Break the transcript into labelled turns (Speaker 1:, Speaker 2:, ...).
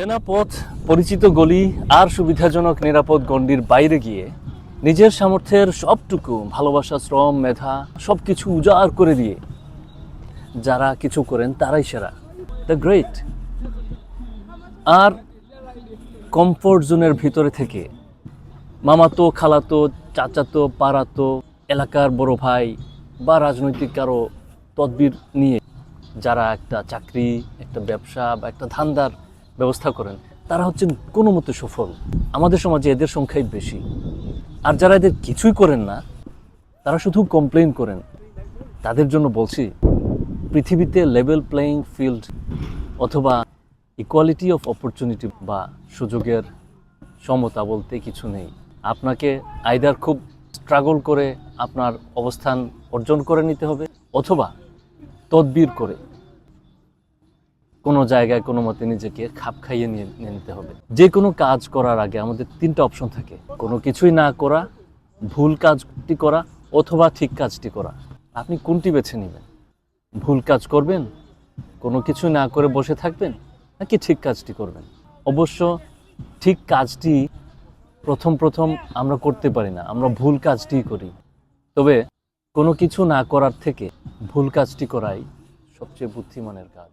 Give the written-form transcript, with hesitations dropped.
Speaker 1: চেনা পথ, পরিচিত গলি আর সুবিধাজনক নিরাপদ গণ্ডির বাইরে গিয়ে নিজের সামর্থ্যের সবটুকু ভালোবাসা, শ্রম, মেধা সবকিছু উজাড় করে দিয়ে যারা কিছু করেন তারাই সেরা, দ্য গ্রেট। আর কমফোর্ট জোনের ভিতরে থেকে মামাতো, খালাতো, চাচাতো, পাড়াতো, এলাকার বড় ভাই বা রাজনৈতিক কারো তদবির নিয়ে যারা একটা চাকরি, একটা ব্যবসা বা একটা ধান্দার ব্যবস্থা করেন, তারা হচ্ছেন কোনো মতে সফল। আমাদের সমাজে এদের সংখ্যাই বেশি। আর যারা এদের কিছুই করেন না, তারা শুধু কমপ্লেন করেন, তাদের জন্য বলছি, পৃথিবীতে লেভেল প্লেয়িং ফিল্ড অথবা ইকুয়ালিটি অফ অপরচুনিটি বা সুযোগের সমতা বলতে কিছু নেই। আপনাকে আইদার খুব স্ট্রাগল করে আপনার অবস্থান অর্জন করে নিতে হবে, অথবা তদবির করে কোনো জায়গায় কোনো মতে নিজেকে খাপ খাইয়ে নিয়ে নিতে হবে। যে কোনো কাজ করার আগে আমাদের তিনটা অপশন থাকে: কোনো কিছুই না করা, ভুল কাজটি করা, অথবা ঠিক কাজটি করা। আপনি কোনটি বেছে নেবেন? ভুল কাজ করবেন, কোনো কিছু না করে বসে থাকবেন, নাকি ঠিক কাজটি করবেন? অবশ্য ঠিক কাজটি প্রথম আমরা করতে পারি না, আমরা ভুল কাজটিই করি। তবে কোনো কিছু না করার থেকে ভুল কাজটি করাই সবচেয়ে বুদ্ধিমানের কাজ।